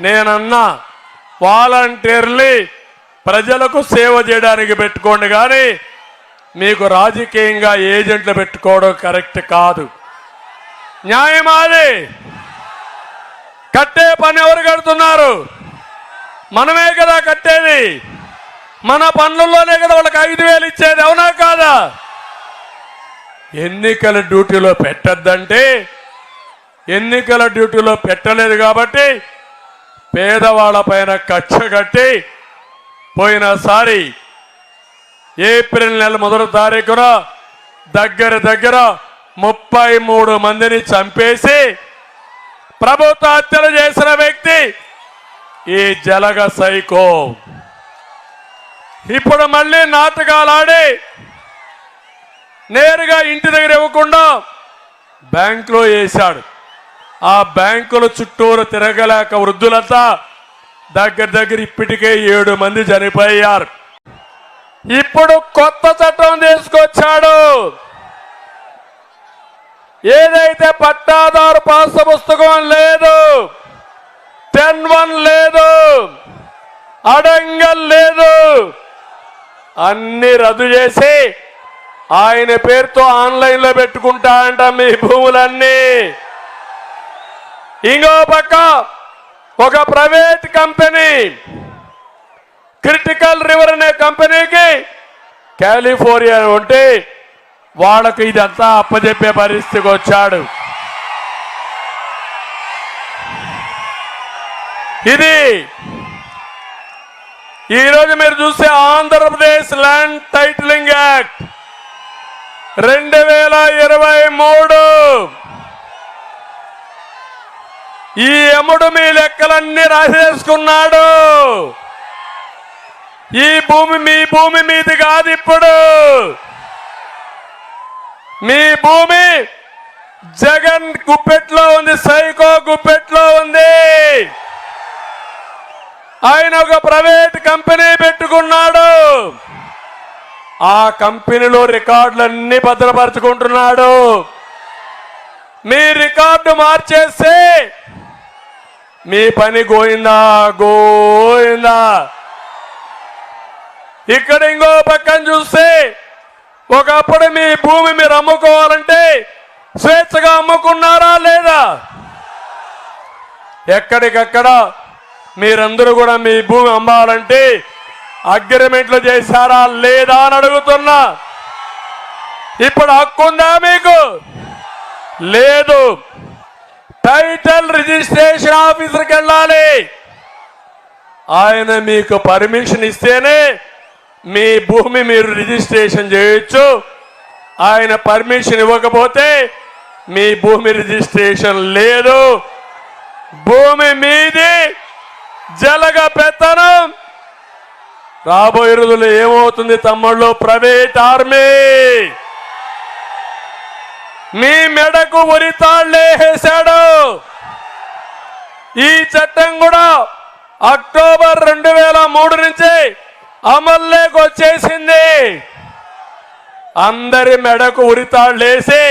నేనన్నా వాలంటీర్లు ప్రజలకు సేవ చేయడానికి పెట్టుకోండి, కానీ మీకు రాజకీయంగా ఏజెంట్లు పెట్టుకోవడం కరెక్ట్ కాదు. న్యాయమాది కట్టే పని ఎవరు కడుతున్నారు? మనమే కదా కట్టేది. మన పనుల్లోనే కదా వాళ్ళకి 5,000 ఇచ్చేది, అవునా కాదా? ఎన్నికల డ్యూటీలో పెట్టద్దంటే ఎన్నికల డ్యూటీలో పెట్టలేదు కాబట్టి పేదవాళ్ళ పైన కక్ష కట్టి పోయినసారి ఏప్రిల్ నెల 1వ తారీఖున దగ్గర 33 మందిని చంపేసి ప్రభుత్వ హత్యలు చేసిన వ్యక్తి ఈ జలగ సైకో. ఇప్పుడు మళ్ళీ నాటకాలు ఆడి నేరుగా ఇంటి దగ్గర ఇవ్వకుండా బ్యాంకులో వేశాడు. ఆ బ్యాంకుల చుట్టూరు తిరగలేక వృద్ధులంతా దగ్గర ఇప్పటికే 7 మంది చనిపోయారు. ఇప్పుడు కొత్త చట్టం తీసుకొచ్చాడు. ఏదైతే పట్టాదారు పాస్ పుస్తకం లేదు, 10(1) లేదు, అడంగల్ లేదు, అన్ని రద్దు చేసి ఆయన పేరుతో ఆన్లైన్లో పెట్టుకుంటా అంట మీ భూములన్నీ. ఇంకో పక్క ఒక ప్రైవేట్ కంపెనీ క్రిటికల్ రివర్ అనే కంపెనీకి కాలిఫోర్నియా ఉంటే వాళ్ళకు ఇదంతా అప్పచెప్పే పరిస్థితికి వచ్చాడు. ఇది ఈరోజు మీరు చూస్తే ఆంధ్రప్రదేశ్ ల్యాండ్ టైటిలింగ్ యాక్ట్ 2023 ఈ ఎముడు మీ లెక్కలన్నీ రాసేసుకున్నాడు. ఈ భూమి మీ భూమి మీది కాదు. ఇప్పుడు మీ భూమి జగన్ గుప్పెట్లో ఉంది, సైకో గుప్పెట్లో ఉంది. ఆయన ఒక ప్రైవేట్ కంపెనీ పెట్టుకున్నాడు. ఆ కంపెనీలో రికార్డులన్నీ భద్రపరుచుకుంటున్నాడు. మీ రికార్డు మార్చేస్తే మీ పని గోయిందా గోయిందా. ఇక్కడ ఇంకో పక్కన చూస్తే ఒకప్పుడు మీ భూమి మీరు అమ్ముకోవాలంటే స్వేచ్ఛగా అమ్ముకున్నారా లేదా? ఎక్కడికక్కడ మీరందరూ కూడా మీ భూమి అమ్మాలంటే అగ్రిమెంట్లు చేశారా లేదా అని అడుగుతున్నా. ఇప్పుడు హక్కుందా మీకు? లేదు. టైటిల్ రిజిస్ట్రేషన్ ఆఫీసర్కి వెళ్ళాలి. ఆయన మీకు పర్మిషన్ ఇస్తేనే మీ భూమి మీరు రిజిస్ట్రేషన్ చేయొచ్చు. ఆయన పర్మిషన్ ఇవ్వకపోతే మీ భూమి రిజిస్ట్రేషన్ లేదు. భూమి మీది, జలగ పెత్తనం. రాబోయే రోజుల్లో ఏమవుతుంది తమ్ముళ్ళు? ప్రైవేట్ ఆర్మీ మీ మెడకు ఉరితాళ్లేసాడు. ఈ చట్టం కూడా అక్టోబర్ 2003 నుంచి అమల్లోకి వచ్చేసింది. అందరి మెడకు ఉరితాళ్లేసి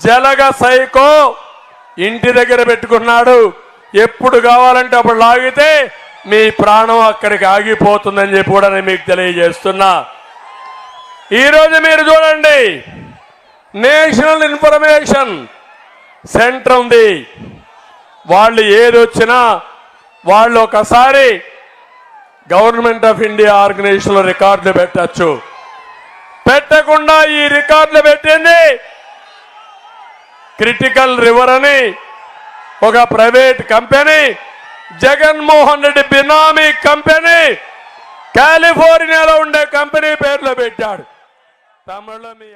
జలగ సైకో ఇంటి దగ్గర పెట్టుకున్నాడు. ఎప్పుడు కావాలంటే అప్పుడు లాగితే మీ ప్రాణం అక్కడికి ఆగిపోతుందని చెప్పి కూడా నేను మీకు తెలియజేస్తున్నా. ఈరోజు మీరు చూడండి, నేషనల్ ఇన్ఫర్మేషన్ సెంటర్ ఉంది. వాళ్ళు ఏదొచ్చినా వాళ్ళు ఒకసారి గవర్నమెంట్ ఆఫ్ ఇండియా ఆర్గనైజేషన్లో రికార్డులు పెట్టచ్చు. పెట్టకుండా ఈ రికార్డులు పెట్టింది క్రిటికల్ రివర్ అని ఒక ప్రైవేట్ కంపెనీ, జగన్మోహన్ రెడ్డి బినామీ కంపెనీ, కాలిఫోర్నియాలో ఉండే కంపెనీ పేర్లో పెట్టాడు. తమిళలో మీ